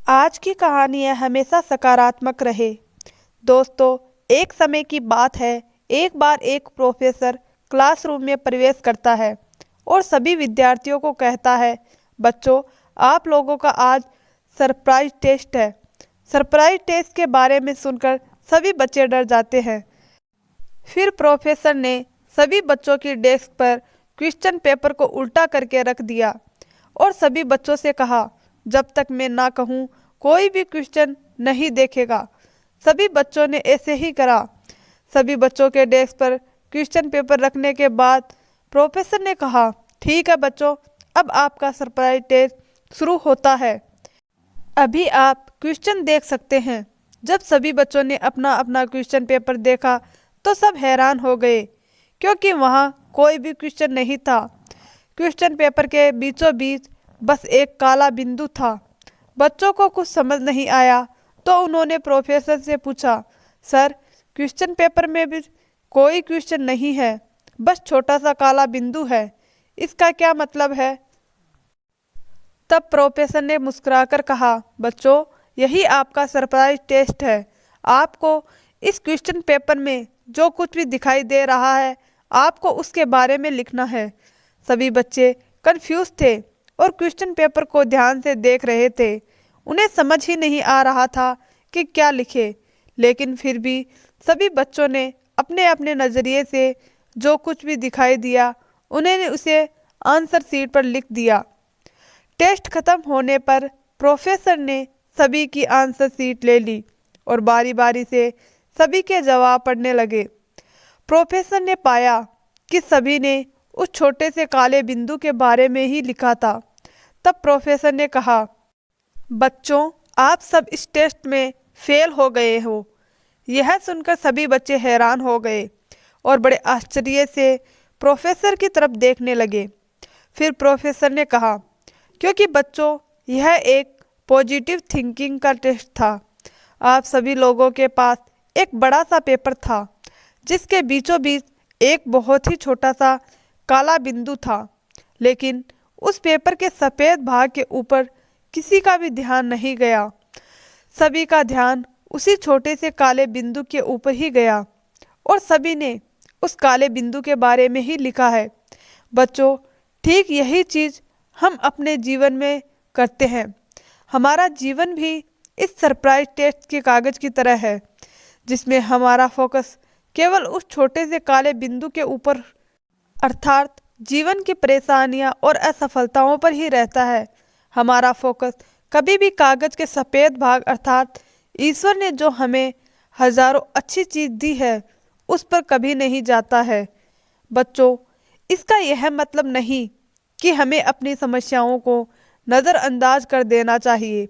आज की कहानियाँ हमेशा सकारात्मक रहे। दोस्तों, एक समय की बात है। एक बार एक प्रोफेसर क्लासरूम में प्रवेश करता है और सभी विद्यार्थियों को कहता है, बच्चों, आप लोगों का आज सरप्राइज टेस्ट है। सरप्राइज टेस्ट के बारे में सुनकर सभी बच्चे डर जाते हैं। फिर प्रोफेसर ने सभी बच्चों की डेस्क पर क्वेश्चन पेपर को उल्टा करके रख दिया और सभी बच्चों से कहा, जब तक मैं ना कहूँ कोई भी क्वेश्चन नहीं देखेगा। सभी बच्चों ने ऐसे ही करा। सभी बच्चों के डेस्क पर क्वेश्चन पेपर रखने के बाद प्रोफेसर ने कहा, ठीक है बच्चों, अब आपका सरप्राइज टेस्ट शुरू होता है। अभी आप क्वेश्चन देख सकते हैं। जब सभी बच्चों ने अपना अपना क्वेश्चन पेपर देखा तो सब हैरान हो गए, क्योंकि वहाँ कोई भी क्वेश्चन नहीं था। क्वेश्चन पेपर के बीचों बीच बस एक काला बिंदु था। बच्चों को कुछ समझ नहीं आया तो उन्होंने प्रोफेसर से पूछा, सर, क्वेश्चन पेपर में भी कोई क्वेश्चन नहीं है, बस छोटा सा काला बिंदु है, इसका क्या मतलब है? तब प्रोफेसर ने मुस्कुराकर कहा, बच्चों, यही आपका सरप्राइज टेस्ट है। आपको इस क्वेश्चन पेपर में जो कुछ भी दिखाई दे रहा है, आपको उसके बारे में लिखना है। सभी बच्चे कंफ्यूज थे और क्वेश्चन पेपर को ध्यान से देख रहे थे। उन्हें समझ ही नहीं आ रहा था कि क्या लिखे, लेकिन फिर भी सभी बच्चों ने अपने अपने नज़रिए से जो कुछ भी दिखाई दिया, उन्होंने उसे आंसर शीट पर लिख दिया। टेस्ट खत्म होने पर प्रोफेसर ने सभी की आंसर शीट ले ली और बारी बारी से सभी के जवाब पढ़ने लगे। प्रोफेसर ने पाया कि सभी ने उस छोटे से काले बिंदु के बारे में ही लिखा था। तब प्रोफेसर ने कहा, बच्चों, आप सब इस टेस्ट में फेल हो गए हो। यह सुनकर सभी बच्चे हैरान हो गए और बड़े आश्चर्य से प्रोफेसर की तरफ देखने लगे। फिर प्रोफेसर ने कहा, क्योंकि बच्चों, यह एक पॉजिटिव थिंकिंग का टेस्ट था। आप सभी लोगों के पास एक बड़ा सा पेपर था जिसके बीचों बीच एक बहुत ही छोटा सा काला बिंदु था, लेकिन उस पेपर के सफ़ेद भाग के ऊपर किसी का भी ध्यान नहीं गया। सभी का ध्यान उसी छोटे से काले बिंदु के ऊपर ही गया और सभी ने उस काले बिंदु के बारे में ही लिखा है। बच्चों, ठीक यही चीज़ हम अपने जीवन में करते हैं। हमारा जीवन भी इस सरप्राइज टेस्ट के कागज़ की तरह है, जिसमें हमारा फोकस केवल उस छोटे से काले बिंदु के ऊपर अर्थात जीवन की परेशानियां और असफलताओं पर ही रहता है। हमारा फोकस कभी भी कागज़ के सफ़ेद भाग अर्थात ईश्वर ने जो हमें हजारों अच्छी चीज़ दी है उस पर कभी नहीं जाता है। बच्चों, इसका यह मतलब नहीं कि हमें अपनी समस्याओं को नज़रअंदाज कर देना चाहिए,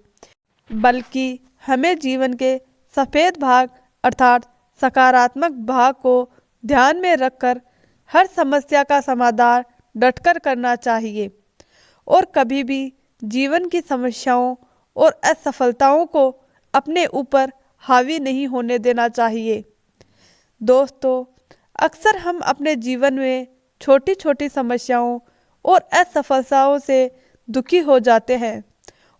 बल्कि हमें जीवन के सफ़ेद भाग अर्थात सकारात्मक भाग को ध्यान में रखकर हर समस्या का समाधान डटकर करना चाहिए और कभी भी जीवन की समस्याओं और असफलताओं को अपने ऊपर हावी नहीं होने देना चाहिए। दोस्तों, अक्सर हम अपने जीवन में छोटी छोटी समस्याओं और असफलताओं से दुखी हो जाते हैं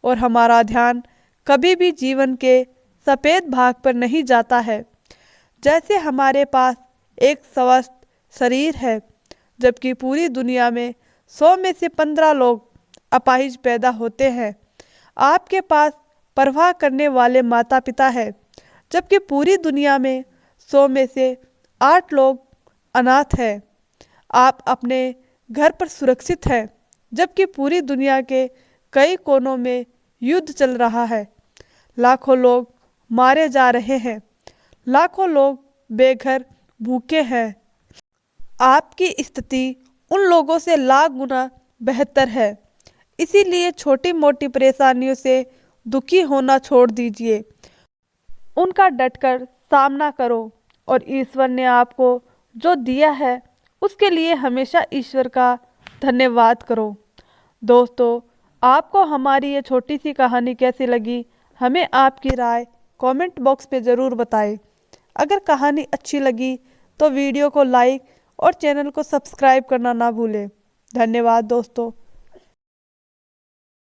और हमारा ध्यान कभी भी जीवन के सफ़ेद भाग पर नहीं जाता है। जैसे हमारे पास एक स्वस्थ शरीर है, जबकि पूरी दुनिया में 100 में से 15 लोग अपाहिज पैदा होते हैं। आपके पास परवाह करने वाले माता पिता हैं, जबकि पूरी दुनिया में 100 में से 8 लोग अनाथ हैं। आप अपने घर पर सुरक्षित हैं, जबकि पूरी दुनिया के कई कोनों में युद्ध चल रहा है। लाखों लोग मारे जा रहे हैं, लाखों लोग बेघर भूखे हैं। आपकी स्थिति उन लोगों से लाख गुना बेहतर है। इसीलिए छोटी मोटी परेशानियों से दुखी होना छोड़ दीजिए, उनका डटकर सामना करो और ईश्वर ने आपको जो दिया है उसके लिए हमेशा ईश्वर का धन्यवाद करो। दोस्तों, आपको हमारी ये छोटी सी कहानी कैसी लगी, हमें आपकी राय कमेंट बॉक्स पे ज़रूर बताएं। अगर कहानी अच्छी लगी तो वीडियो को लाइक और चैनल को सब्सक्राइब करना ना भूलें। धन्यवाद दोस्तों।